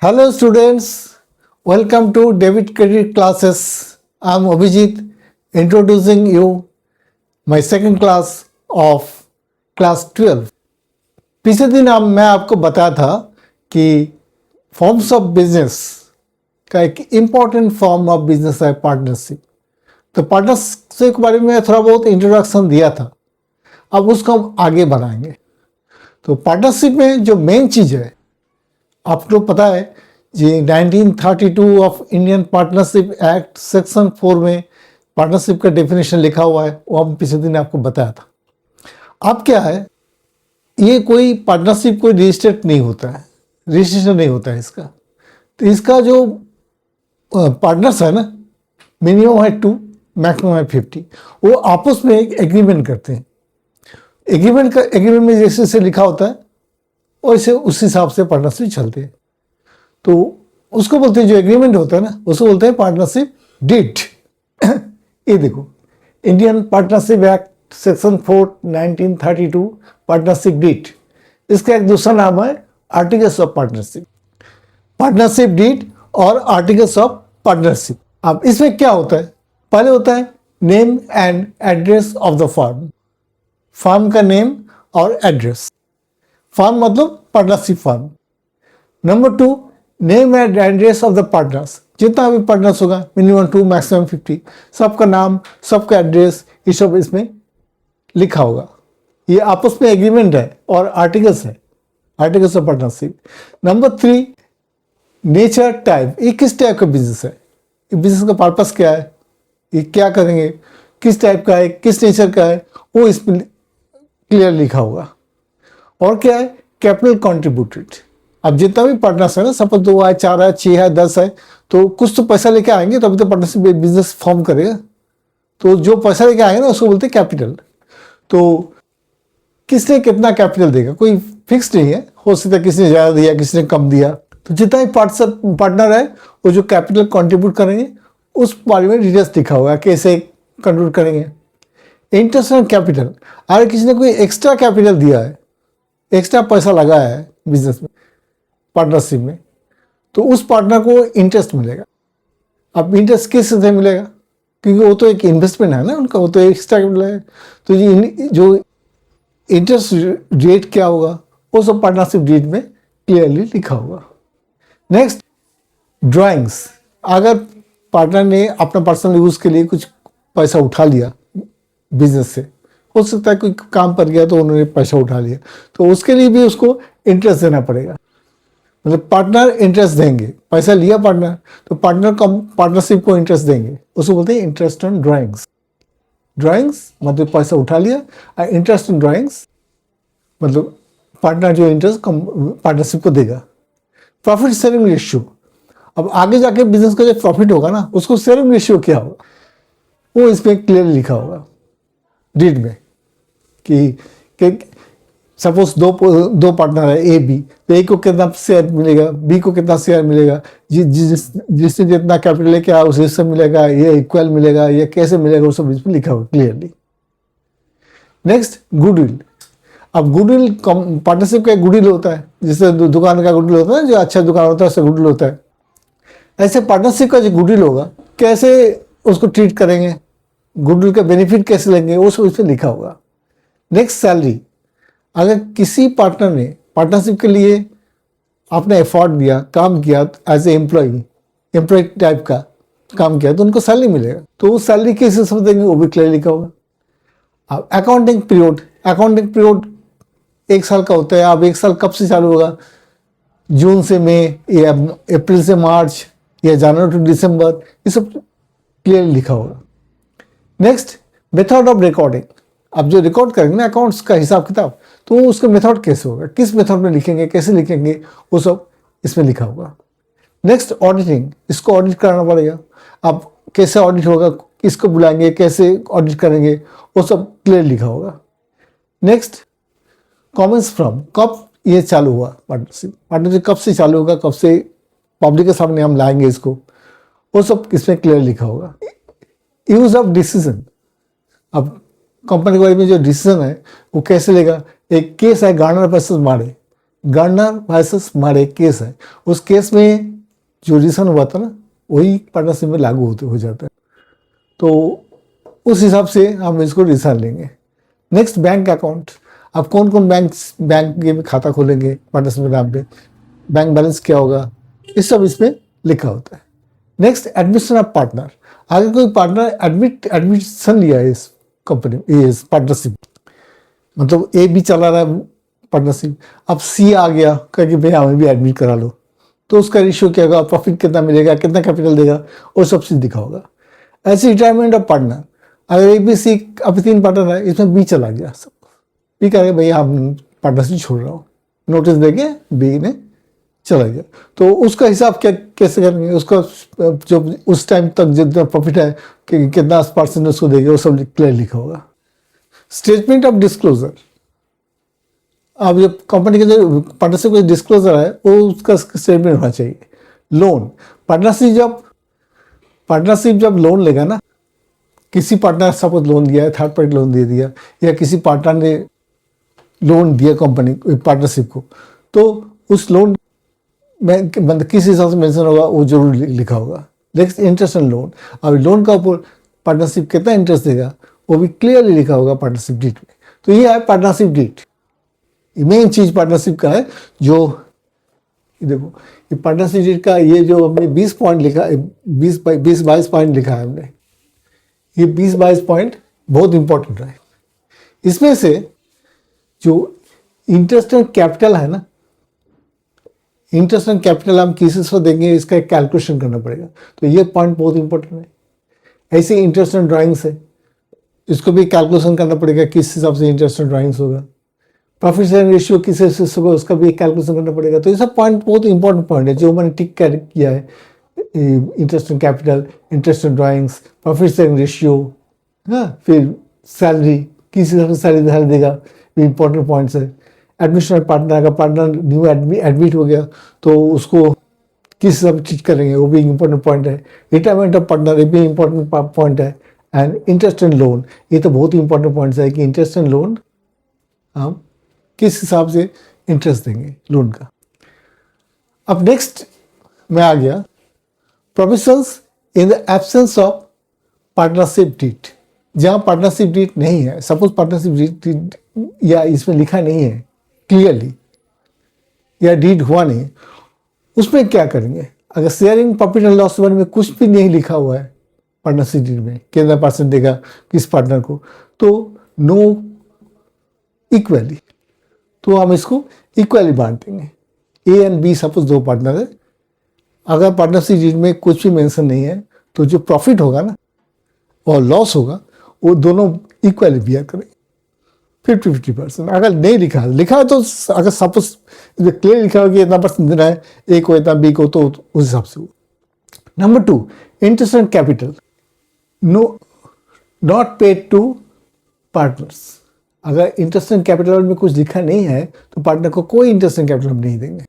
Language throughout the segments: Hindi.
Hello students, welcome to David Credit Classes. I am Abhijit introducing you my second class of class 12. पिछले दिन मैं आपको बताया था कि फॉर्म्स ऑफ बिजनेस का एक इम्पॉर्टेंट फॉर्म ऑफ बिजनेस है पार्टनरशिप। तो पार्टनरशिप के बारे में थोड़ा बहुत इंट्रोडक्शन दिया था, अब उसको हम आगे बढ़ाएंगे। तो पार्टनरशिप में जो मेन चीज़ है, आपको पता है जी 1932 of Indian partnership act section 4 में पार्टनरशिप का डेफिनेशन लिखा हुआ है, वो हम पिछले दिन आपको बताया था। अब क्या है, ये कोई पार्टनरशिप कोई रजिस्टर्ड नहीं होता है, रजिस्ट्रेशन नहीं होता है इसका। तो इसका जो पार्टनर्स है ना, मिनिमम है 2, मैक्सिमम है 50, वो आपस में एक एग्रीमेंट करते हैं। एग्रीमेंट में जैसे से लिखा होता है वैसे उस हिसाब से पार्टनरशिप चलते हैं। तो उसको बोलते हैं, जो एग्रीमेंट होता है ना, उसको बोलते हैं पार्टनरशिप डीड। ये देखो, Indian partnership act section 4 1932 partnership deed. इसका एक दूसरा नाम है articles of partnership, partnership deed और आर्टिकल्स ऑफ पार्टनरशिप। अब इसमें क्या होता है, पहले होता है name and address of the firm, firm का नेम और एड्रेस। फर्म मतलब partnership firm. Number 2, name and address of the partners. जितना भी पार्टनर्स होगा, मिनिमम 2 मैक्सिमम 50, सबका नाम, सबका एड्रेस, ये सब इसमें लिखा होगा। ये आपस में एग्रीमेंट है और आर्टिकल्स है, articles of partnership. Number 3, nature type. ये किस टाइप का बिजनेस है, ये बिजनेस का पर्पस क्या है, ये क्या करेंगे, किस टाइप का है, किस नेचर का है, वो इसमें क्लियर लिखा होगा। और क्या है, कैपिटल कॉन्ट्रीब्यूटेड। अब जितना भी पार्टनर्स है ना, सपोज 2 है, 4 है, 6 है, 10 है, तो कुछ तो पैसा लेके आएंगे, तभी तो पार्टनरशिप बिजनेस फॉर्म करेगा। तो जो पैसा लेके आएंगे ना, उसको बोलते हैं कैपिटल। तो किसने कितना कैपिटल देगा, कोई फिक्स नहीं है, हो सकता है किसी ने ज़्यादा दिया, किसी ने कम दिया। तो जितना भी पार्टनर है, वो जो कैपिटल कॉन्ट्रीब्यूट करेंगे, उस बारे में डिटेल्स लिखा होगा, कैसे कंट्रीब्यूट करेंगे। इंटरेस्ट ऑन कैपिटल, अगर किसी ने कोई एक्स्ट्रा कैपिटल दिया है, एक्स्ट्रा पैसा लगाया है बिजनेस में, पार्टनरशिप में, तो उस पार्टनर को इंटरेस्ट मिलेगा। अब इंटरेस्ट किस से मिलेगा, क्योंकि वो तो एक इन्वेस्टमेंट है ना उनका, वो तो एक्स्ट्रा कैपिटल है। तो ये जो इंटरेस्ट रेट क्या होगा, वो सब पार्टनरशिप डीड में क्लियरली लिखा होगा। Next, drawings. अगर पार्टनर ने अपना पर्सनल यूज़ के लिए कुछ पैसा उठा लिया बिजनेस से, हो सकता है कोई काम पर गया तो उन्होंने पैसा उठा लिया, तो उसके लिए भी उसको इंटरेस्ट देना पड़ेगा। मतलब पार्टनर इंटरेस्ट देंगे, पैसा लिया पार्टनर, तो पार्टनरशिप को इंटरेस्ट देंगे, उसको बोलते हैं इंटरेस्ट ऑन ड्राइंग्स। ड्राइंग्स मतलब पैसा उठा लिया, और इंटरेस्ट ऑन ड्राइंग्स मतलब पार्टनर जो इंटरेस्ट पार्टनरशिप को देगा। Profit sharing ratio. अब आगे जाके बिजनेस का जो प्रॉफिट होगा ना, उसको शेयरिंग रेशियो क्या होगा, वो इसमें क्लियरली लिखा होगा डीड में। कि सपोज दो पार्टनर है ए बी, तो ए को कितना शेयर मिलेगा, बी को कितना शेयर मिलेगा, जिसने जितना कैपिटल लेके आया उसे इससे मिलेगा, ये इक्वल मिलेगा, ये कैसे मिलेगा, वो सब इसमें लिखा होगा क्लियरली। Next, goodwill. अब गुडविल पार्टनरशिप का एक गुडविल होता है, जैसे दुकान का गुडविल होता है, जो अच्छा दुकान होता है उससे गुडविल होता है। ऐसे पार्टनरशिप का जो गुडविल होगा, कैसे उसको ट्रीट करेंगे, गुडविल का बेनिफिट कैसे लेंगे, वो सब इसमें लिखा होगा। Next, salary. अगर किसी पार्टनर ने पार्टनरशिप के लिए अपना एफर्ट दिया, काम किया, एज ए एम्प्लॉय टाइप का काम किया, तो उनको सैलरी मिलेगा। तो वो सैलरी किस हिसाब से देंगे, वो भी क्लियर लिखा होगा। अब अकाउंटिंग पीरियड 1 साल का होता है। अब 1 साल कब से चालू होगा, जून से मई, या अप्रैल से मार्च, या जनवरी टू दिसंबर, ये सब क्लियर लिखा होगा। Next, method of recording. अब जो रिकॉर्ड करेंगे ना अकाउंट्स का हिसाब किताब, तो उसका मेथड कैसे होगा, किस मेथड में लिखेंगे, कैसे लिखेंगे, वो सब इसमें लिखा होगा। Next, auditing. इसको ऑडिट कराना पड़ेगा। अब कैसे ऑडिट होगा, किसको बुलाएंगे, कैसे ऑडिट करेंगे, वो सब क्लियर लिखा होगा। Next, comments from. कब ये चालू हुआ पार्टनरशिप कब से चालू होगा, कब से पब्लिक के सामने हम लाएंगे इसको, वो सब इसमें क्लियर लिखा होगा। Use of decision. अब कंपनी के बारे में जो डिसीजन है वो कैसे लेगा। एक केस है गार्नर वर्सेस गार्डनर वर्सेस मारे केस है, उस केस में जो रीजन हुआ था ना वही पार्टनरशिप में लागू होते हो जाता है। तो उस हिसाब से हम इसको रीजन लेंगे। Next, bank account. आप कौन कौन बैंक के खाता खोलेंगे पार्टनरशिप के नाम पे, बैंक बैलेंस क्या होगा, ये सब इसमें लिखा होता है। Next, admission of partner. अगर कोई पार्टनर एडमिशन लिया है इस कंपनी, इस पार्टनरशिप, मतलब ए भी चला रहा है पार्टनरशिप, अब सी आ गया कह कि भाई हमें भी एडमिट करा लो, तो उसका रेशियो क्या होगा, प्रॉफिट कितना मिलेगा, कितना कैपिटल देगा, वो सब चीज दिखा होगा। ऐसे रिटायरमेंट ऑफ पार्टनर, अगर ए बी सी अब 3 पार्टनर है, इसमें बी चला गया, सब बी कह भाई हम पार्टनरशिप छोड़ रहा हूँ, नोटिस देके बी ने चला गया, तो उसका हिसाब क्या कैसे करेंगे, उसका जो उस टाइम तक जितना प्रॉफिट है कि कितना % उसको देंगे, वो सब क्लियर लिखा होगा। स्टेटमेंट ऑफ डिस्क्लोजर, अब जब कंपनी के जो पार्टनरशिप का डिस्क्लोजर है वो उसका स्टेटमेंट होना चाहिए। लोन, पार्टनरशिप जब लोन लेगा ना, किसी पार्टनर सपोज लोन दिया है, थर्ड पार्टी लोन दे दिया, या किसी पार्टनर ने लोन दिया कंपनी पार्टनरशिप को, तो उस लोन में मतलब किस हिसाब से मेंशन होगा वो जरूर लिखा होगा। Next, interest and loan. अब लोन का ऊपर पार्टनरशिप कितना इंटरेस्ट देगा वो भी क्लियरली लिखा होगा पार्टनरशिप डीड में। तो ये है पार्टनरशिप डीड, मेन चीज पार्टनरशिप का है। जो देखो ये पार्टनरशिप डीड का ये जो हमने 20 पॉइंट लिखा, 20-22 पॉइंट लिखा है हमने, ये 20-22 पॉइंट बहुत इंपॉर्टेंट है। इसमें से जो इंटरेस्ट एंड कैपिटल है ना, इंटरेस्ट एंड कैपिटल हम किसी से देंगे, इसका एक कैलकुलेशन करना पड़ेगा, तो ये पॉइंट बहुत इंपॉर्टेंट है। ऐसे इंटरेस्ट एंड ड्राइंग्स है, इसको भी कैलकुलेशन करना पड़ेगा किस हिसाब से इंटरेस्ट एंड ड्राइंग्स होगा। प्रॉफिट शेयरिंग रेशियो किस हिसाब से होगा, उसका भी एक कैलकुलेशन करना पड़ेगा। तो ये सब पॉइंट बहुत इंपॉर्टेंट पॉइंट है जो मैंने टिक किया है। Interest and capital, interest and drawings, profit sharing ratio, हाँ, फिर सैलरी किस हिसाब से सैलरी देगा, भी इंपॉर्टेंट पॉइंट्स है। एडमिशन पार्टनर, अगर पार्टनर न्यू एडमिट हो गया तो उसको किस हिसाब से ट्रीट करेंगे, वो भी इंपॉर्टेंट पॉइंट है। रिटायरमेंट ऑफ पार्टनर, ये भी इंपॉर्टेंट पॉइंट है। एंड इंटरेस्ट एंड लोन, ये तो बहुत ही इंपॉर्टेंट पॉइंट्स है कि इंटरेस्ट एंड लोन हम किस हिसाब से इंटरेस्ट देंगे लोन का। अब नेक्स्ट में आ गया provisions in the absence of partnership deed. जहां पार्टनरशिप डीड नहीं है, सपोज पार्टनरशिप डीड या इसमें लिखा नहीं है क्लियरली, या डीड हुआ नहीं, उसमें क्या करेंगे। अगर शेयरिंग प्रॉफिट एंड लॉस में कुछ भी नहीं लिखा हुआ है पार्टनरशिप डीड में, कितना % देगा किस पार्टनर को, तो नो इक्वली, तो हम इसको इक्वली बांट देंगे। A and B suppose 2 partner है, अगर पार्टनरशिप डीड में कुछ भी मेंशन नहीं है तो जो प्रॉफिट होगा ना और लॉस होगा वो दोनों इक्वली बियर करेंगे, 50-50%। अगर नहीं लिखा है तो अगर सपोज क्लियर लिखा हो कि इतना % देना है ए को, इतना बी को, तो उस हिसाब से हो। Number 2, interest and capital not paid to partners. अगर इंटरेस्ट एंड कैपिटल में कुछ लिखा नहीं है तो पार्टनर को कोई इंटरेस्ट एंड कैपिटल हम नहीं देंगे।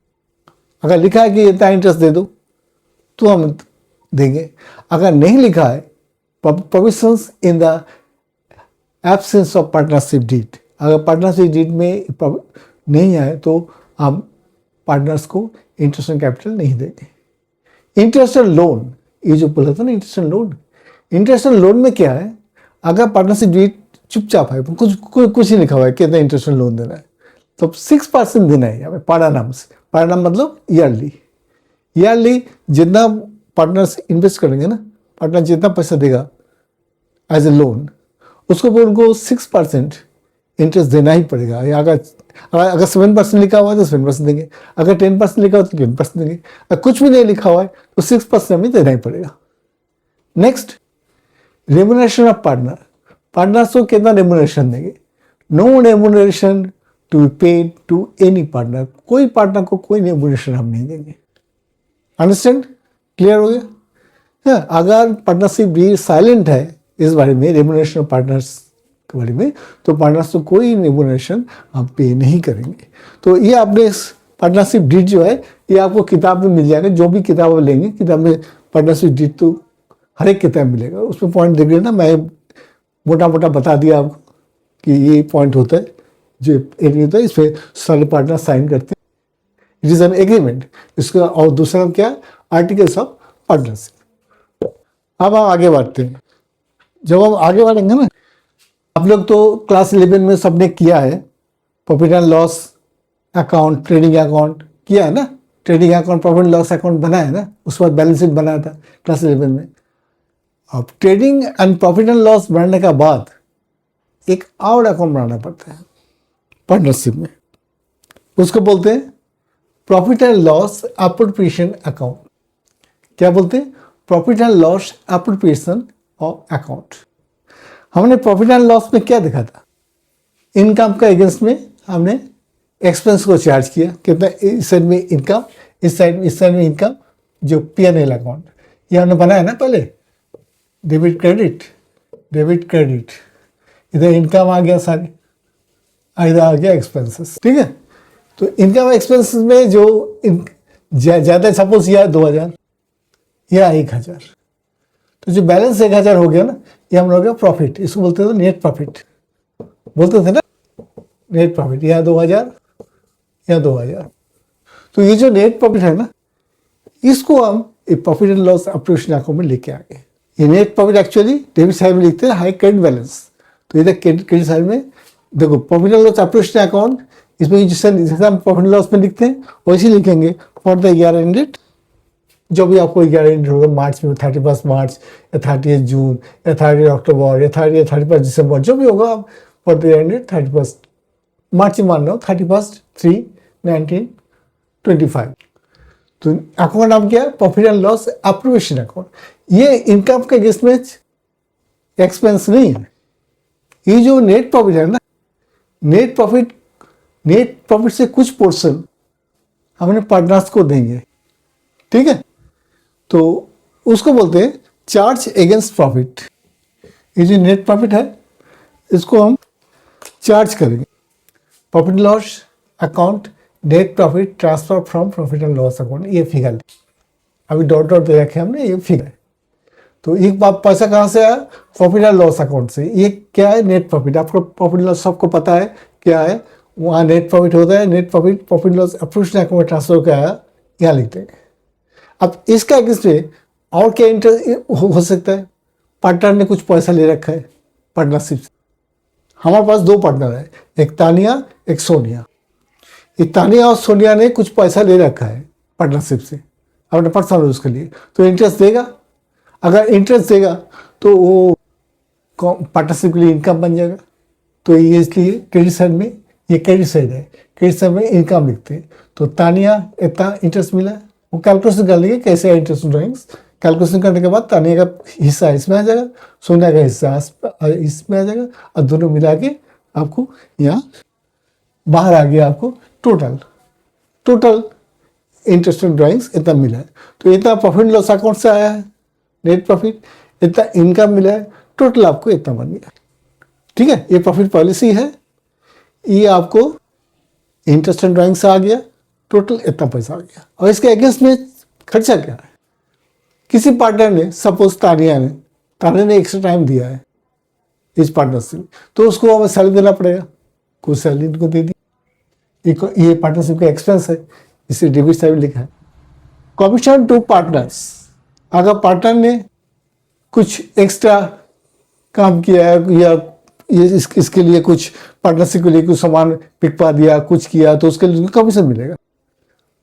अगर लिखा है कि इतना इंटरेस्ट दे दो तो हम देंगे। अगर नहीं लिखा है provisions in the absence of partnership deed, अगर पार्टनरशिप डीड में नहीं है तो हम पार्टनर्स को इंटरेस्ट एंड कैपिटल नहीं देंगे। इंटरेस्ट एंड लोन, ये जो बोला था ना इंटरेस्ट एंड लोन में क्या है, अगर पार्टनरशिप डीड चुपचाप है, कुछ नहीं लिखा हुआ है कितना इंटरेस्ट एंड लोन देना है, तो 6% देना है हमें पारा नाम से। पारा नाम मतलब ईयरली जितना पार्टनर्स इन्वेस्ट करेंगे ना, पार्टनर जितना पैसा देगा एज ए लोन, उसको भी उनको 6% इंटरेस्ट देना ही पड़ेगा। या अगर 7% लिखा हुआ है तो 7% देंगे, अगर 10% लिखा हुआ तो 10% देंगे, अगर कुछ भी नहीं लिखा हुआ है तो 6% हमें देना ही पड़ेगा। नेक्स्ट, रेम्युनरेशन ऑफ पार्टनर्स को कितना रेम्युनरेशन देंगे। No remuneration to be paid to any partner, कोई पार्टनर को कोई रेम्युनरेशन हम नहीं देंगे। अंडरस्टैंड, क्लियर हो गया। अगर पार्टनरशिप डीड साइलेंट है इस बारे में, रेम्युनरेशन ऑफ पार्टनर्स के बारे में, तो पार्टनर्स को कोई रेम्युनरेशन हम पे नहीं करेंगे। तो ये आपने पार्टनरशिप डीड जो है ये आपको किताब में मिल जाएगा, जो भी किताब आप लेंगे किताब में पार्टनरशिप डीड तो हर एक किताब मिलेगा, उसमें पॉइंट देख लेना। मैं मोटा मोटा बता दिया आपको कि ये पॉइंट होता है जो एरिया होता है, इस पर सारे पार्टनर साइन करते हैं, इट इज एन एग्रीमेंट। इसका और दूसरा नाम क्या है? Articles of partnership. अब हम आगे बढ़ते हैं। जब हम आगे बढ़ेंगे ना, आप लोग तो क्लास 11 में सबने किया है, profit and loss account, trading account किया है ना, trading account, profit and loss account बनाया है ना, उसके बाद बैलेंस शीट बनाया था क्लास 11 में। अब trading and profit and loss बनाने के बाद एक और अकाउंट बनाना पड़ता है पार्टनरशिप में, उसको बोलते हैं profit and loss appropriation account. क्या बोलते हैं? Profit and loss appropriation account. हमने प्रॉफिट एंड लॉस में क्या देखा था? इनकम का अगेंस्ट में हमने एक्सपेंस को चार्ज किया, कितना, इस साइड में इनकम, इस साइड में इनकम, जो P&L अकाउंट ये हमने बनाया ना पहले, डेबिट क्रेडिट, डेबिट क्रेडिट, इधर इनकम आ गया सारे, इधर आ गया एक्सपेंसेस। ठीक है, तो इनकम एक्सपेंसेस में जो ज़्यादा, सपोज यह 2000 या 1000, तो जो बैलेंस 1000 हो गया ना, ये हम लोग का प्रॉफिट, इसको बोलते थे नेट प्रॉफिट, बोलते थे ना नेट प्रॉफिट। या 2000 या 2000, तो ये जो नेट प्रॉफिट है ना, इसको हम profit and loss appropriation account में लेके आ गए। ये net profit actually debit side में लिखते हैं हाई क्रेडिट बैलेंस, तो इधर क्रेडिट साइड में देखो profit and loss appropriation account, इसमें जैसे हम प्रॉफिट एंड लॉस में लिखते हैं वैसे लिखेंगे फॉर द ईयर एंडेड, जो भी आपको ईयर एंडेड होगा, मार्च में 31 मार्च या 30 जून या 30 अक्टूबर या 31 दिसंबर, जो भी होगा फॉर द ईयर एंडेड 31 मार्च मान लो, 31/3/1925। तो अकाउंट का नाम क्या है? Profit and loss appropriation account. ये इनकम के अगेंस्ट में एक्सपेंस नहीं है। ये जो नेट प्रॉफिट है ना, नेट प्रॉफिट से कुछ पोर्शन हमने पार्टनर्स को देंगे। ठीक है, तो उसको बोलते हैं चार्ज अगेंस्ट प्रॉफिट। ये जो नेट प्रॉफिट है इसको हम चार्ज करेंगे। Profit loss account, net profit transfer from profit and loss account, ये फिगर अभी डॉट दे रखे हमने, ये फिगर। तो एक बात, पैसा कहाँ से आया? प्रॉफिट एंड लॉस अकाउंट से। ये क्या है? Net profit. आपको प्रॉफिट लॉस सबको पता है क्या है, वहाँ नेट प्रॉफिट होता है। Net profit loss appropriation account में ट्रांसफर क्या है, यहाँ लिखते हैं। अब इसका अगेंस्ट में और क्या इंटरेस्ट हो सकता है? पार्टनर ने कुछ पैसा ले रखा है पार्टनरशिप से। हमारे पास 2 पार्टनर है, एक तानिया, एक सोनिया। ये तानिया और सोनिया ने कुछ पैसा ले रखा है पार्टनरशिप से अपने पर्सनल यूज के लिए, तो इंटरेस्ट देगा। अगर इंटरेस्ट देगा तो वो पार्टनरशिप के लिए इनकम बन जाएगा। तो ये इसलिए क्रेडिट साइड में, ये क्रेडिट साइड है, क्रेडिट साइड में इनकम लिखते हैं। तो तानिया इतना इंटरेस्ट मिला, वो कैलकुलेशन कर लेंगे कैसे है इंटरेस्ट ड्राइंग्स। कैलकुलेशन करने के बाद तानिया का हिस्सा इसमें आ जाएगा, सोनिया का हिस्सा इसमें आ जाएगा, और दोनों मिला के आपको यहाँ बाहर आ गया, आपको टोटल इंटरेस्ट ड्राइंग्स इतना मिला है। तो इतना प्रॉफिट लॉस अकाउंट से आया है नेट प्रॉफिट, इतना इनकम मिला है, टोटल आपको इतना बन गया। ठीक है, ये प्रॉफिट पॉलिसी है। ये आपको इंटरेस्ट एंड ड्राइंग से आ गया, टोटल इतना पैसा आ गया। और इसके अगेंस्ट में खर्चा क्या है? किसी पार्टनर ने, सपोज तानिया ने एक्स्ट्रा टाइम दिया है इस पार्टनरशिप, तो उसको हमें सैलरी देना पड़ेगा, कुछ सैलरी इनको दे दी। ये पार्टनरशिप का एक्सपेंस है, इसे डेबिट साइड लिखा है। कमीशन टू पार्टनर्स, अगर पार्टनर ने कुछ एक्स्ट्रा काम किया है या इसके लिए कुछ पार्टनरशिप के लिए कुछ सामान पिकवा दिया, कुछ किया, तो उसके लिए कमीशन मिलेगा।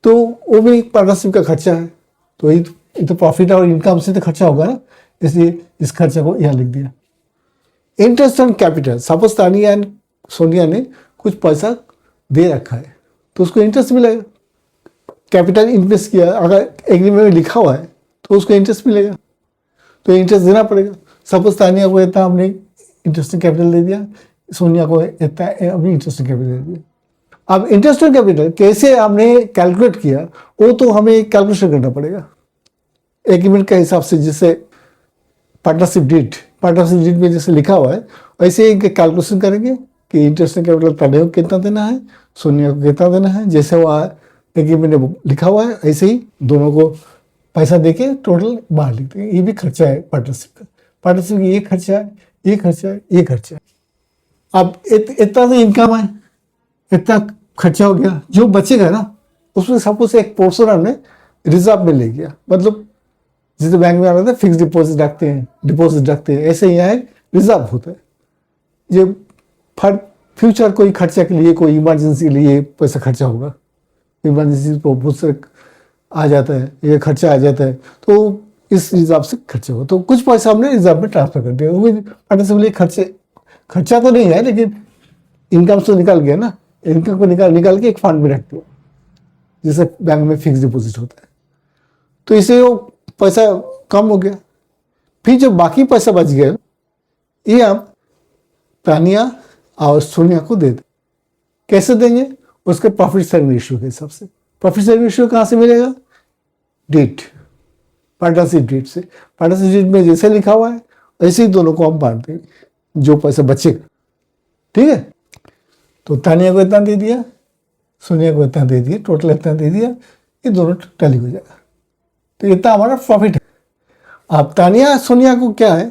तो वो भी पार्टनरशिप का खर्चा है। तो ये तो प्रॉफिट और इनकम से तो खर्चा होगा ना, इसलिए इस खर्चे को यहाँ लिख दिया। Interest on capital, suppose Tania and Sonia ने कुछ पैसा दे रखा है, तो उसको इंटरेस्ट मिलेगा। कैपिटल इन्वेस्ट किया, अगर एग्रीमेंट में लिखा हुआ है तो उसको इंटरेस्ट मिलेगा, तो इंटरेस्ट देना पड़ेगा। सपोज तानिया को इतना हमने इंटरेस्टिंग कैपिटल दे दिया, सोनिया को इतना हमने इंटरेस्टिंग कैपिटल दे दिया। अब इंटरेस्टिंग कैपिटल कैसे हमने कैलकुलेट किया, वो तो हमें कैलकुलेशन करना पड़ेगा एग्रीमेंट के हिसाब से। जैसे पार्टनरशिप डीड में जैसे लिखा हुआ है, वैसे ही कैलकुलेशन करेंगे कि इंटरेस्टिंग कैपिटल तानिया को कितना देना है, सोनिया को कितना देना है। जैसे वह एग्रीमेंट में लिखा हुआ है, ऐसे ही दोनों को पैसा देके टोटल बाहर लिखते हैं। ये भी खर्चा है पार्टनरशिप का। पार्टनरशिप ये खर्चा है, ये खर्चा है, ये खर्चा है। अब इतना तो इनकम है, इतना खर्चा हो गया, जो बचेगा ना उसमें सपोज एक पोर्शन हमने रिजर्व में ले गया, मतलब जैसे बैंक में आना था फिक्स डिपॉजिट रखते हैं, डिपॉजिट रखते हैं, ऐसे यहाँ एक रिजर्व होता है। ये फॉर फ्यूचर कोई खर्चा के लिए, कोई इमरजेंसी के लिए पैसा खर्चा होगा, इमरजेंसी को बहुत से आ जाता है, ये खर्चा आ जाता है, तो इस हिसाब से खर्चा होगा। तो कुछ पैसा हमने रिजर्व में ट्रांसफर कर दिया, वो पार्टनरशिप खर्चा तो नहीं है, लेकिन इनकम तो निकल गया ना, इनकम को निकाल के एक फंड में रखते हो, जैसे बैंक में फिक्स डिपॉजिट होता है। तो इससे वो पैसा कम हो गया। फिर जो बाकी पैसा बच गया, ये आप तानिया और सोनिया को दे दें। कैसे देंगे? उसके प्रॉफिट शेयरिंग रेशियो के हिसाब से। प्रॉफिट शेयरिंग रेशियो कहाँ से मिलेगा? डीट, पार्टनरशिप डीट से। पार्टनरशिप डीट में जैसे लिखा हुआ है ऐसे ही दोनों को हम बांट देंगे, जो पैसा बचेगा। ठीक है, तो तानिया को इतना दे दिया, सोनिया को इतना दे दिया, टोटल इतना दे दिया, ये दोनों टैली हो जाएगा। तो इतना हमारा प्रॉफिट है। अब तानिया सोनिया को क्या है,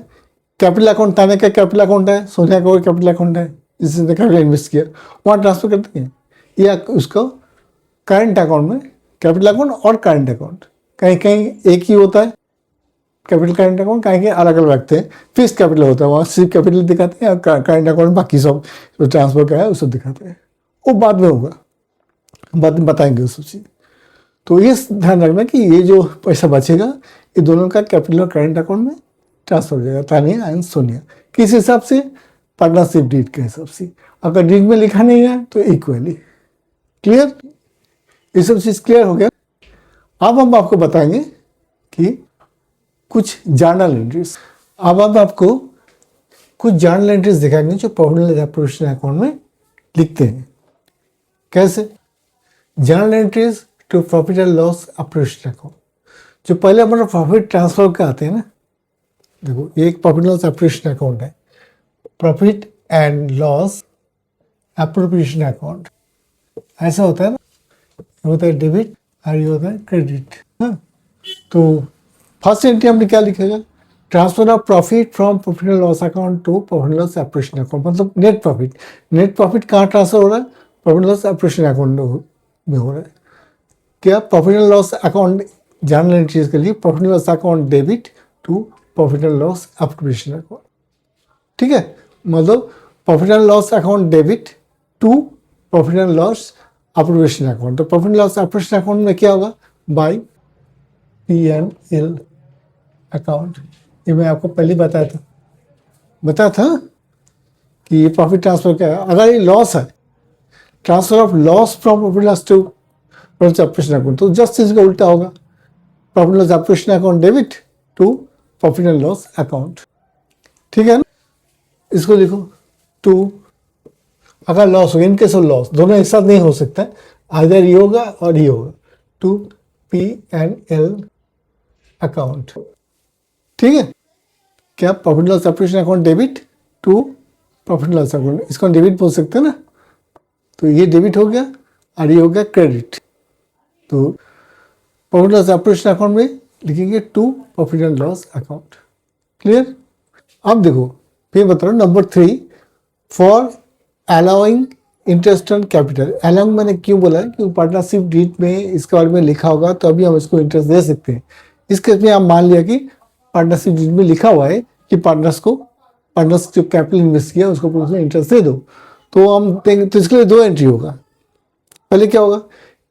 कैपिटल अकाउंट, तानिया का कैपिटल अकाउंट है, सोनिया का कैपिटल अकाउंट है, जिसने कैपिटल इन्वेस्ट किया वहाँ ट्रांसफर करते हैं, या उसको करंट अकाउंट में, कैपिटल अकाउंट और करंट अकाउंट कहीं कहीं एक ही होता है, कैपिटल करंट अकाउंट कहीं कहीं अलग अलग रखते हैं। फिक्स कैपिटल होता है, वहाँ सिर्फ कैपिटल दिखाते हैं, और करंट अकाउंट बाकी सब जो ट्रांसफर का है उसे दिखाते हैं। वो बाद में होगा, बाद में बताएंगे उस चीज़। तो ये ध्यान रखना कि ये जो पैसा बचेगा ये दोनों का कैपिटल और करंट अकाउंट में ट्रांसफर हो जाएगा, तानिया एंड सोनिया। किस हिसाब से? पार्टनरशिप डीड के हिसाब से। अगर डीड में लिखा नहीं है तो इक्वली। क्लियर? ये सब चीज़ क्लियर हो गया। अब हम आपको बताएंगे कि कुछ जर्नल एंट्रीज। अब हम आपको कुछ जर्नल एंट्रीज दिखाएंगे जो प्रॉफिट एंड प्रोविजन अकाउंट में लिखते हैं। कैसे? Journal entries to profit and loss provision account. जो पहले हमारा प्रॉफिट ट्रांसफर का आते हैं ना, देखो ये एक प्रॉफिट लॉस प्रोविजन अकाउंट है, profit and loss appropriation account. ऐसा होता है ना, होता है डेबिट और ये होता है क्रेडिट। हाँ, तो फर्स्ट एंट्री हमने क्या लिखेगा? Transfer of profit from profit and loss account to profit and loss appropriation account, मतलब नेट प्रॉफिट। नेट प्रॉफिट कहाँ ट्रांसफर हो रहा है? Profit and loss appropriation account में हो रहा है। क्या? Profit and loss account journal entries के लिए profit and loss account debit to profit and loss appropriation account. ठीक है, मतलब profit and loss account debit to profit and loss appropriation account. तो profit and loss appropriation account में क्या होगा? By P&L account. ये मैं आपको पहले बताया था कि ये प्रॉफिट ट्रांसफर क्या है। अगर ये लॉस है, transfer of loss from profit loss to profit appropriation account, तो जस्ट इसका उल्टा होगा, profit loss appropriation account debit to profit and loss account. ठीक है ना? इसको लिखो टू। अगर लॉस हो, इन केस ऑफ लॉस, दोनों एक साथ नहीं हो सकता है, आइदर ये होगा और ये होगा, टू P&L अकाउंट। ठीक है, क्या? Profit loss appropriation account debit to profit loss account, इसको डेबिट बोल सकते हैं ना। तो ये डेबिट हो गया और ये हो गया क्रेडिट। तो प्रॉफिट लॉस एप्रोप्रिएशन अकाउंट में लिखेंगे to profit and loss account. Clear? अब देखो फिर बता रहा हूँ, number 3, for allowing interest on capital. Allowing मैंने क्यों बोला है? क्योंकि पार्टनरशिप डीड में इसके बारे में लिखा होगा तो अभी हम इसको इंटरेस्ट दे सकते हैं। इस केस में आप मान लिया कि पार्टनरशिप डीड में लिखा हुआ है कि पार्टनर्स जो कैपिटल इन्वेस्ट किया उसको उसमें इंटरेस्ट दे दो, तो हम देंगे। तो इसके लिए 2 एंट्री होगा। पहले क्या होगा?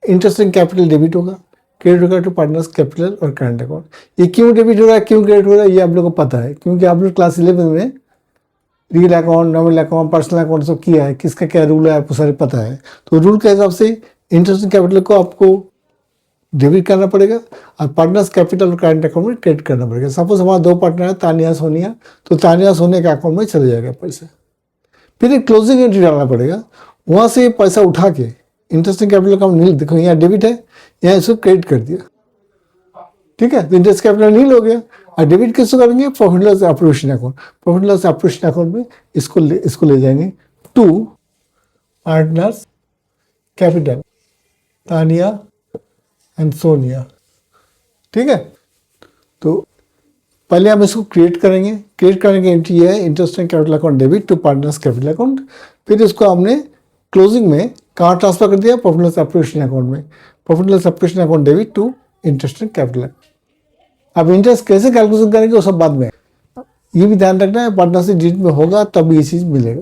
इंटरेस्ट इन कैपिटल डेबिट होगा, क्रेडिट होगा टू पार्टनर्स कैपिटल और करंट अकाउंट। ये क्यों डेबिट हो रहा है, क्यों क्रेडिट हो रहा है, ये आप लोगों को पता है, क्योंकि आप लोग क्लास 11 में real account, nominal account, personal account सब किया है, किसका क्या रूल है आपको सारे पता है। तो रूल के हिसाब से इंटरेस्ट इन कैपिटल को आपको डेबिट करना पड़ेगा और पार्टनर्स कैपिटल और करंट अकाउंट में क्रेडिट करना पड़ेगा। सपोज हमारा 2 पार्टनर है, तानिया सोनिया, तो तानिया सोनिया के अकाउंट में चले जाएगा पैसा। फिर एक क्लोजिंग एंट्री डालना पड़ेगा, वहाँ से पैसा उठा के इंटरेस्ट इन कैपिटल अकाउंट नील, देखो यहाँ डेबिट है, यहाँ इसको क्रेडिट कर दिया। ठीक है, तो इंटरेस्ट कैपिटल नील हो गया। और डेबिट किसको करेंगे? Profit loss appropriation account. Profit loss appropriation account में इसको ले जाएंगे to partners capital, Tania and Sonia. ठीक है, तो पहले हम इसको क्रिएट करेंगे। क्रिएट करने की एंट्री है interest in capital account debit to partners capital account. फिर इसको हमने क्लोजिंग में कहाँ ट्रांसफर कर दिया? प्रॉफिट लॉस एप्रोप्रिएशन अकाउंट में। Profit loss operation account debit to interest and capital. अब इंटरेस्ट कैसे कैलकुलेशन करेंगे वो सब बाद में, ये भी ध्यान रखना है पार्टनरशिप डीड में होगा तब ये चीज मिलेगा,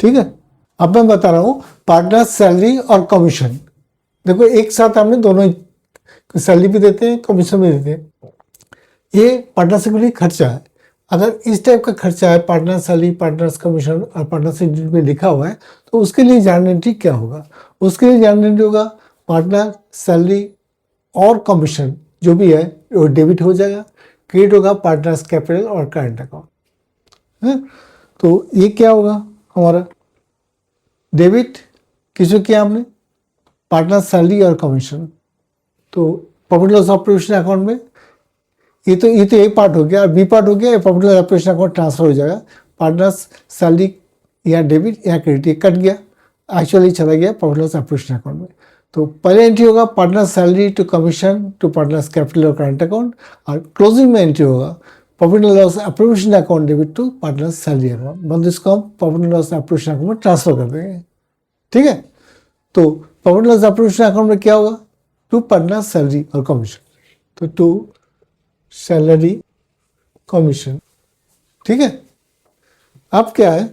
ठीक है। अब मैं बता रहा हूँ पार्टनर सैलरी और कमीशन। देखो एक साथ हमने दोनों सैलरी भी देते हैं, कमीशन भी देते हैं। ये पार्टनरशिप के लिए खर्चा है। अगर इस टाइप का खर्चा है, पार्टनर सैलरी, पार्टनर्स कमीशन और पार्टनरशिप डीड में लिखा हुआ है, तो उसके लिए जर्नल एंट्री क्या होगा? उसके लिए जर्नल एंट्री होगा पार्टनर सैलरी और कमीशन जो भी है वो डेबिट हो जाएगा, क्रेडिट होगा पार्टनर्स कैपिटल और करंट अकाउंट है। तो ये क्या होगा हमारा डेबिट, किसको किया हमने? पार्टनर सैलरी और कमीशन। तो प्रॉफिट लॉस ऑपरेशन अकाउंट में ये तो ए पार्ट हो गया, बी पार्ट हो गया, profit loss operation account transfer हो जाएगा। पार्टनर्स सैलरी या डेबिट या क्रेडिट ये कट गया, एक्चुअली चला गया प्रॉफिट लॉस ऑपरेशन अकाउंट में। तो पहले एंट्री होगा partner salary to commission to partners capital और करंट अकाउंट, और क्लोजिंग में एंट्री होगा profit and loss operation account debit to partners salary account. मतलब इसको हम profit and loss operation account में ट्रांसफर कर देंगे, ठीक है। तो profit and loss operation account में क्या होगा? टू पार्टनर्स सैलरी और कमीशन, तो टू सैलरी कमीशन, ठीक है। अब क्या है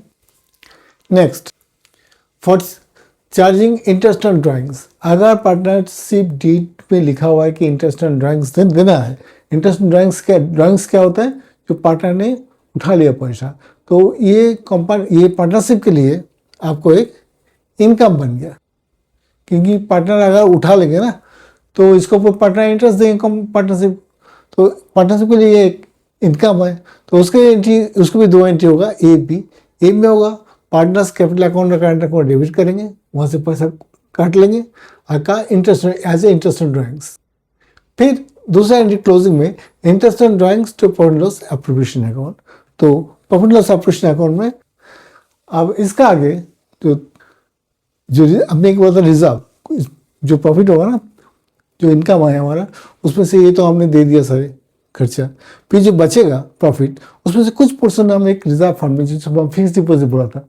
next? For charging interest on drawings. अगर पार्टनरशिप डीड में लिखा हुआ है कि इंटरेस्ट ऑन ड्राइंग्स देना है, इंटरेस्ट ऑन ड्राइंग्स क्या होता है? जो पार्टनर ने उठा लिया पैसा, तो ये पार्टनरशिप के लिए आपको एक इनकम बन गया, क्योंकि पार्टनर अगर उठा लेंगे ना तो इसको पार्टनर इंटरेस्ट देंगे पार्टनरशिप, तो पार्टनरशिप के लिए एक इनकम है। तो उसके एंट्री, उसको भी दो एंट्री होगा, ए बी। ए में होगा पार्टनर्स कैपिटल अकाउंट और करंट अकाउंट डेबिट करेंगे, वहाँ से पैसा काट लेंगे का interest as a interest on drawings. फिर दूसरा एंट्री क्लोजिंग में interest on drawings to profit loss appropriation account. तो प्रॉफिट लॉस एप्रोप्रिएशन अकाउंट में अब इसका आगे जो हमने एक बोला था रिजर्व, जो प्रॉफिट होगा ना, जो इनकम आया हमारा, उसमें से ये तो हमने दे दिया सारे खर्चा। फिर जो बचेगा प्रॉफिट, उसमें से कुछ पोर्शन हम एक रिजर्व फंड में, जिसको हम फिक्स डिपॉजिट बोला था,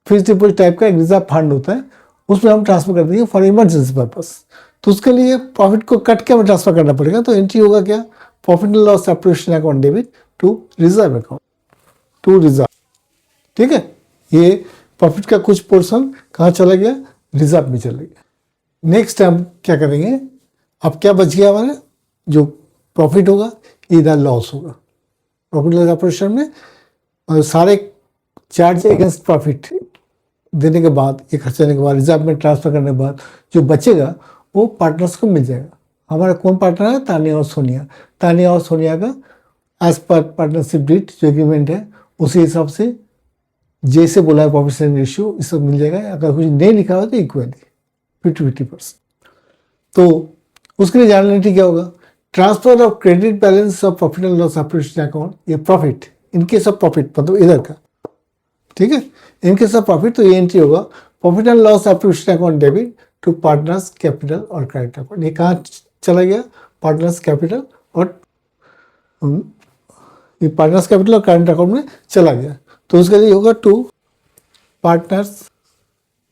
फिक्स डिपॉजिट टाइप का एक रिजर्व फंड होता है, उसमें हम ट्रांसफर कर देंगे फॉर इमरजेंसी पर्पस। तो उसके लिए प्रॉफिट को कट के हमें ट्रांसफर करना पड़ेगा। तो एंट्री होगा क्या? Profit and loss operation account debit to reserve account, to reserve, ठीक है। ये प्रॉफिट का कुछ पोर्शन कहाँ चला गया? रिजर्व में चला गया। नेक्स्ट हम क्या करेंगे? अब क्या बच गया हमारे? जो प्रॉफिट होगा इधर लॉस होगा। प्रॉफिट लॉस ऑपरेशन में और सारे चार्ज अगेंस्ट प्रॉफिट देने के बाद, ये खर्च करने के बाद, रिजर्व में ट्रांसफर करने के बाद जो बचेगा वो पार्टनर्स को मिल जाएगा। हमारा कौन पार्टनर है? तानिया और सोनिया। तानिया और सोनिया का एज पर पार्टनरशिप डीड जो एग्रीमेंट है उसी हिसाब से जैसे बोला है प्रॉफिट शेयरिंग रेशियो इस सब मिल जाएगा। अगर कुछ नहीं लिखा हो तो इक्वली 50-50%। तो उसके लिए जानने क्या होगा? Transfer of credit balance of profit and loss operation account, ये profit in case of profit मतलब इधर का, ठीक है। इन केस ऑफ प्रॉफिट तो ये एंट्री होगा profit and loss operation account debit to partners capital और करंट अकाउंट। ये कहाँ चला गया? पार्टनर्स कैपिटल और ये पार्टनर्स कैपिटल और करंट अकाउंट में चला गया। तो उसके लिए होगा टू पार्टनर्स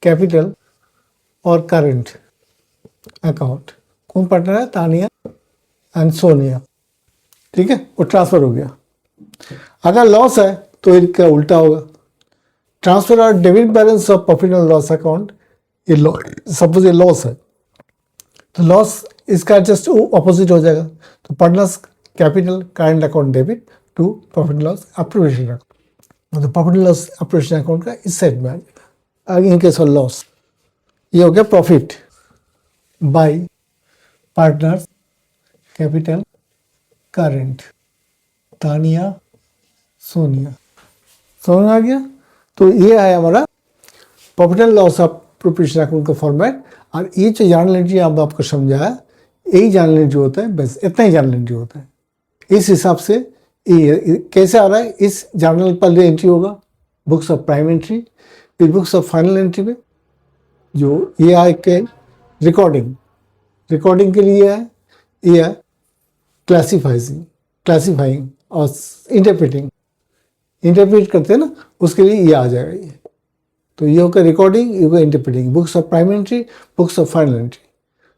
कैपिटल और करंट अकाउंट। कौन पार्टनर है? तानिया एंड सोनिया, ठीक है। वो ट्रांसफर हो गया। अगर लॉस है तो इसका उल्टा होगा, ट्रांसफर और debit balance of profit and loss account. ये सपोज ये लॉस है तो लॉस इसका जस्ट ऑपोजिट हो जाएगा। तो partners capital current account debit to profit loss operation account, मतलब प्रॉफिट लॉस ऑपरेशन अकाउंट का इस साइड में आ जाएगा। इन केस ऑफ लॉस ये हो गया profit by partners capital current, Tania Sonia, समझ आ गया। तो ये है हमारा profit and loss appropriation account का फॉर्मेट। और ये जो जर्नल एंट्री हम आपको समझाया, यही जर्नल एंट्री होता है, बस इतना ही जर्नल एंट्री होता है। इस हिसाब से ये कैसे आ रहा है? इस जर्नल पर एंट्री होगा बुक्स ऑफ प्राइम एंट्री, फिर बुक्स ऑफ फाइनल एंट्री में जो ये है के रिकॉर्डिंग के लिए है, ये है क्लासीफाइंग और इंटरप्रेट करते हैं ना, उसके लिए ये आ जाएगा ये। तो ये होगा रिकॉर्डिंग, ये होगा interpreting, books of prime entry, books of final entry.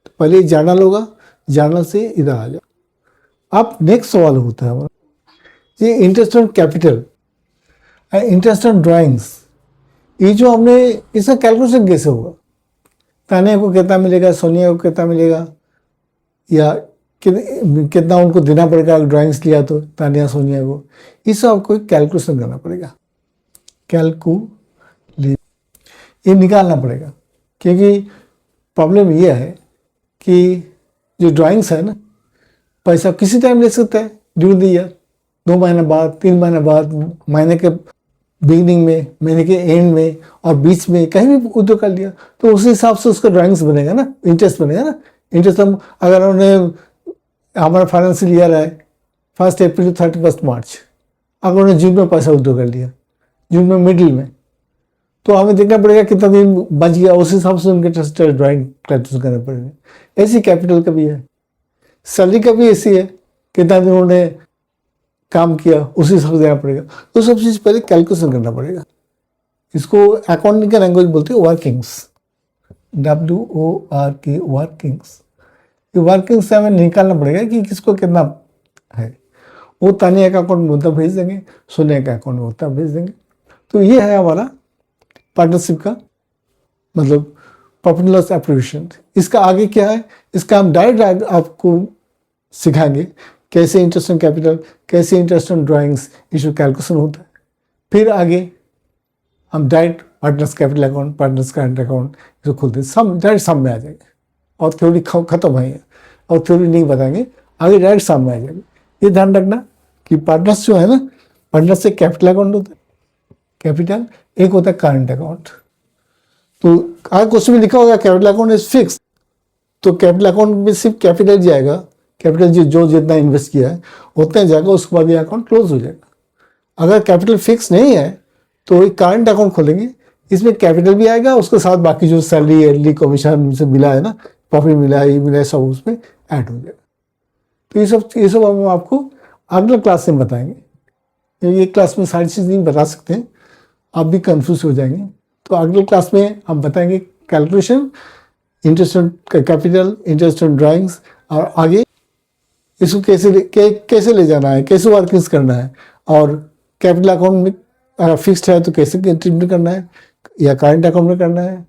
तो पहले जर्नल होगा, जर्नल से इधर आ जाओ। अब नेक्स्ट सवाल होता है हमारा, ये interest on capital, interest on drawings, ये जो हमने इसका कैलकुलेशन कैसे होगा? तानिया को कितना मिलेगा, सोनिया को कितना मिलेगा, या कितना उनको देना पड़ेगा ड्राइंग्स लिया तो तानिया सोनिया को, इस सब आपको कैलकुलेशन करना पड़ेगा। ये निकालना पड़ेगा, क्योंकि प्रॉब्लम ये है कि जो ड्राइंग्स है ना, पैसा किसी टाइम ले सकता है ड्यूरिंग द ईयर, 2 महीने बाद, 3 महीने बाद, महीने के बिगिनिंग में, महीने के एंड में और बीच में कहीं भी उद्योग कर लिया, तो उस हिसाब से उसका ड्राइंग्स बनेगा ना, इंटरेस्ट बनेगा ना। इंटरेस्ट हम अगर उन्होंने, हमारा फाइनेंशियल ईयर है 1 अप्रैल to 31 मार्च, अगर उन्होंने जून में पैसा उद्योग कर लिया, जून में मिडिल में, तो हमें देखना पड़ेगा कितना दिन बच गया, उस हिसाब से उनके ड्राइंग कैलकुलेशन करना पड़ेगा। ऐसी कैपिटल का भी है, सैलरी का भी ऐसी है, कितना दिन उन्होंने काम किया उस हिसाब से देना पड़ेगा। तो सब चीज़ पहले कैलकुलेशन करना पड़ेगा। इसको अकाउंटिंग का लैंग्वेज बोलते हैं वर्किंग्स, WORK, वर्किंग्स। ये वर्किंग्स से हमें निकालना पड़ेगा कि किसको कितना है। वो तानिया का अकाउंट में उतना भेज देंगे, सोनिया का अकाउंट में उतना भेज देंगे। तो ये है हमारा पार्टनरशिप का मतलब प्रॉफिट लॉस एप्लीकेशन। इसका आगे क्या है, इसका हम डायरेक्ट आपको सिखाएंगे कैसे इंटरेस्ट ऑन कैपिटल, कैसे interest on drawings, issue calculation होता है। फिर आगे हम direct partners capital account, partners current account इसको खोलते हैं, सब डायरेक्ट सामने आ जाएंगे। और थ्योरी खत्म है, और थ्योरी नहीं बताएंगे, आगे डायरेक्ट सामने आ जाएंगे। ये ध्यान रखना कि पार्टनर्स जो है ना, पार्टनर्स से कैपिटल अकाउंट होता है, कैपिटल, एक होता है करंट अकाउंट। तो आगे क्वेश्चन में लिखा होगा कैपिटल अकाउंट इज फिक्स, तो कैपिटल अकाउंट में सिर्फ कैपिटल जाएगा, कैपिटल जो जितना इन्वेस्ट किया है उतना जाएगा, उसके बाद ये अकाउंट क्लोज हो जाएगा। अगर कैपिटल फिक्स नहीं है तो एक करंट अकाउंट खोलेंगे, इसमें कैपिटल भी आएगा, उसके साथ बाकी जो सैलरी एलडी कमीशन से मिला है ना, प्रॉफिट मिला है, ये मिला है, सब उसमें ऐड हो जाएगा। तो ये सब हम आपको अगले क्लास में बताएंगे। ये क्लास में सारी चीज़ नहीं बता सकते हैं, आप भी कंफ्यूज हो जाएंगे। तो अगले क्लास में हम बताएंगे calculation, interest on capital, interest on drawings, और आगे इसको कैसे ले जाना है, कैसे वर्किंग्स करना है, और कैपिटल अकाउंट में अगर फिक्स्ड है तो कैसे ट्रीटमेंट करना है, या करंट अकाउंट में करना है।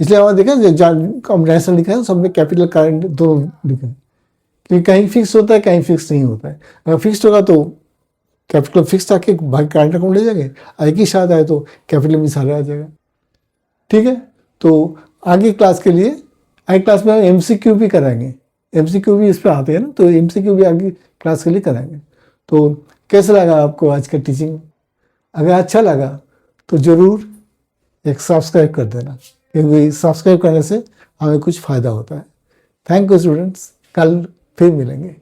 इसलिए हमारे देखा कॉम्बिनेशन लिखा है, सब में कैपिटल करंट दोनों लिखा है, क्योंकि कहीं फिक्स होता है, कहीं फिक्स नहीं होता है। अगर फिक्स्ड होगा तो कैपिटल फिक्स आके भाई करंट अकाउंट ले जाएंगे, एक ही साथ आए तो कैपिटल में सारा आ जाएगा। ठीक है, तो आगे क्लास के लिए, आगे क्लास में हम MCQ भी कराएंगे, MCQ भी इस पर आते हैं ना, तो MCQ भी आगे क्लास के लिए कराएंगे। तो कैसा लगा आपको आज का टीचिंग? अगर अच्छा लगा तो ज़रूर एक सब्सक्राइब कर देना, क्योंकि सब्सक्राइब करने से हमें कुछ फ़ायदा होता है। थैंक यू स्टूडेंट्स, कल फिर मिलेंगे।